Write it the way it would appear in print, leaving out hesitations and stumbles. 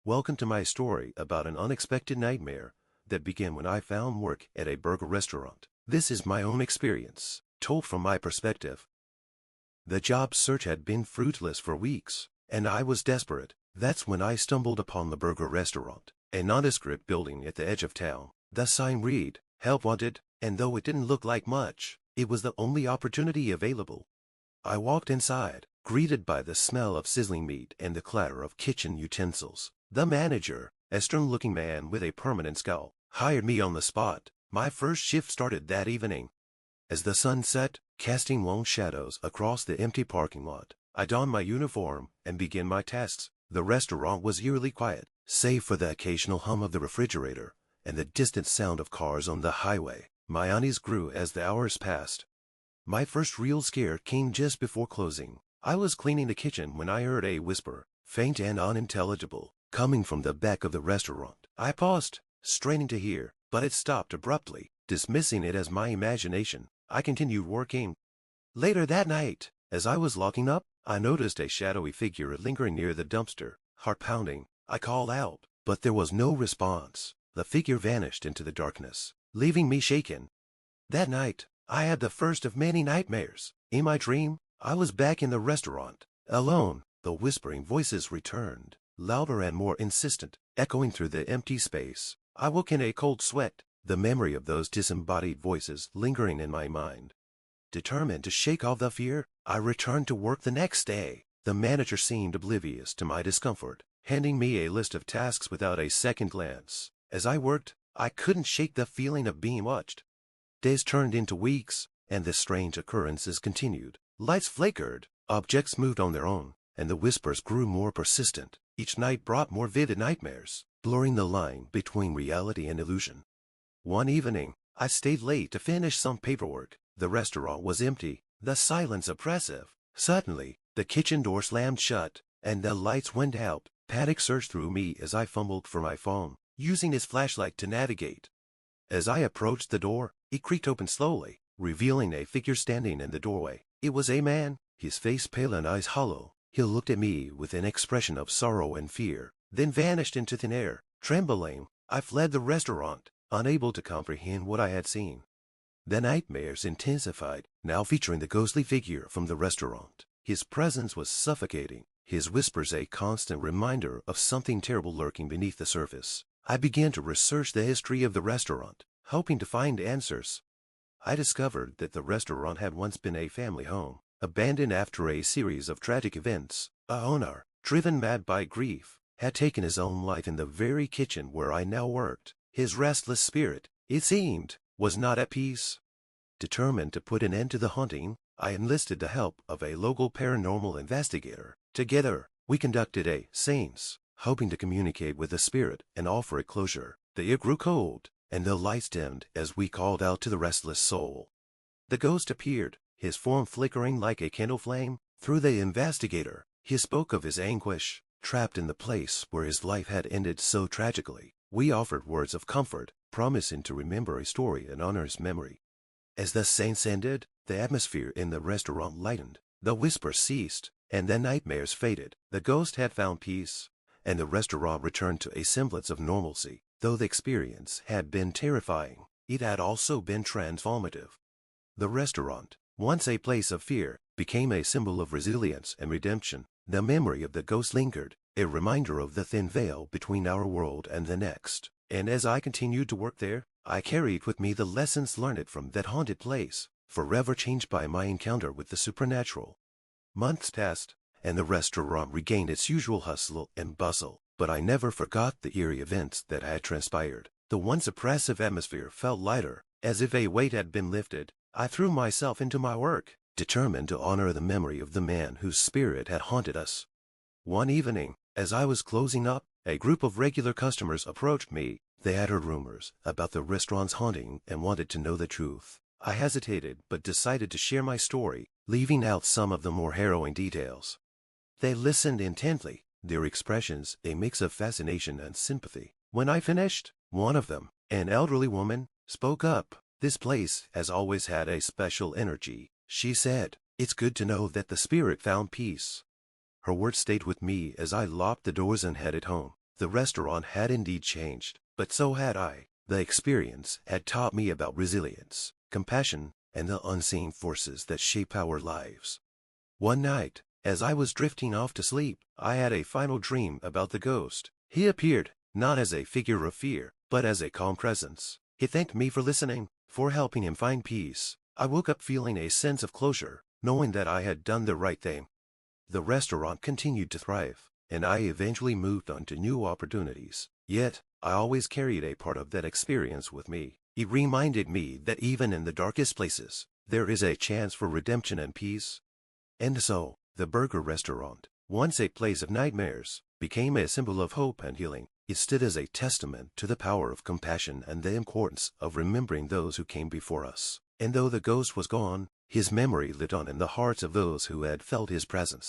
Welcome to my story about an unexpected nightmare that began when I found work at a burger restaurant. This is my own experience, told from my perspective. The job search had been fruitless for weeks, and I was desperate. That's when I stumbled upon the burger restaurant, a nondescript building at the edge of town. The sign read, "Help Wanted," and though it didn't look like much, it was the only opportunity available. I walked inside, greeted by the smell of sizzling meat and the clatter of kitchen utensils. The manager, a stern-looking man with a permanent scowl, hired me on the spot. My first shift started that evening. As the sun set, casting long shadows across the empty parking lot, I donned my uniform and began my tasks. The restaurant was eerily quiet, save for the occasional hum of the refrigerator and the distant sound of cars on the highway. My unease grew as the hours passed. My first real scare came just before closing. I was cleaning the kitchen when I heard a whisper, faint and unintelligible, coming from the back of the restaurant. I paused, straining to hear, but it stopped abruptly. Dismissing it as my imagination, I continued working. Later that night, as I was locking up, I noticed a shadowy figure lingering near the dumpster. Heart pounding, I called out, but there was no response. The figure vanished into the darkness, leaving me shaken. That night, I had the first of many nightmares. In my dream, I was back in the restaurant, alone. The whispering voices returned, louder and more insistent, echoing through the empty space. I woke in a cold sweat, the memory of those disembodied voices lingering in my mind. Determined to shake off the fear, I returned to work the next day. The manager seemed oblivious to my discomfort, handing me a list of tasks without a second glance. As I worked, I couldn't shake the feeling of being watched. Days turned into weeks, and the strange occurrences continued. Lights flickered, objects moved on their own, and the whispers grew more persistent. Each night brought more vivid nightmares, blurring the line between reality and illusion. One evening, I stayed late to finish some paperwork. The restaurant was empty, the silence oppressive. Suddenly, the kitchen door slammed shut, and the lights went out. Panic surged through me as I fumbled for my phone, using its flashlight to navigate. As I approached the door, it creaked open slowly, revealing a figure standing in the doorway. It was a man, his face pale and eyes hollow. He looked at me with an expression of sorrow and fear, then vanished into thin air. Trembling, I fled the restaurant, unable to comprehend what I had seen. The nightmares intensified, now featuring the ghostly figure from the restaurant. His presence was suffocating, his whispers a constant reminder of something terrible lurking beneath the surface. I began to research the history of the restaurant, hoping to find answers. I discovered that the restaurant had once been a family home, abandoned after a series of tragic events. A owner, driven mad by grief, had taken his own life in the very kitchen where I now worked. His restless spirit, it seemed, was not at peace. Determined to put an end to the haunting, I enlisted the help of a local paranormal investigator. Together, we conducted a seance, hoping to communicate with the spirit and offer it closure. The air grew cold, and the lights dimmed as we called out to the restless soul. The ghost appeared, his form flickering like a candle flame. Through the investigator, he spoke of his anguish, trapped in the place where his life had ended so tragically. We offered words of comfort, promising to remember his story and honor his memory. As the seance ended, the atmosphere in the restaurant lightened. The whispers ceased, and the nightmares faded. The ghost had found peace, and the restaurant returned to a semblance of normalcy. Though the experience had been terrifying, it had also been transformative. The restaurant, once a place of fear, became a symbol of resilience and redemption. The memory of the ghost lingered, a reminder of the thin veil between our world and the next. And as I continued to work there, I carried with me the lessons learned from that haunted place, forever changed by my encounter with the supernatural. Months passed, and the restaurant regained its usual hustle and bustle. But I never forgot the eerie events that had transpired. The once oppressive atmosphere felt lighter, as if a weight had been lifted. I threw myself into my work, determined to honor the memory of the man whose spirit had haunted us. One evening, as I was closing up, a group of regular customers approached me. They had heard rumors about the restaurant's haunting and wanted to know the truth. I hesitated but decided to share my story, leaving out some of the more harrowing details. They listened intently, their expressions a mix of fascination and sympathy. When I finished, one of them, an elderly woman, spoke up. "This place has always had a special energy," she said. "It's good to know that the spirit found peace." Her words stayed with me as I locked the doors and headed home. The restaurant had indeed changed, but so had I. The experience had taught me about resilience, compassion, and the unseen forces that shape our lives. One night, as I was drifting off to sleep, I had a final dream about the ghost. He appeared, not as a figure of fear, but as a calm presence. He thanked me for listening, for helping him find peace. I woke up feeling a sense of closure, knowing that I had done the right thing. The restaurant continued to thrive, and I eventually moved on to new opportunities. Yet, I always carried a part of that experience with me. It reminded me that even in the darkest places, there is a chance for redemption and peace. And so, the burger restaurant, once a place of nightmares, became a symbol of hope and healing. It stood as a testament to the power of compassion and the importance of remembering those who came before us. And though the ghost was gone, his memory lived on in the hearts of those who had felt his presence.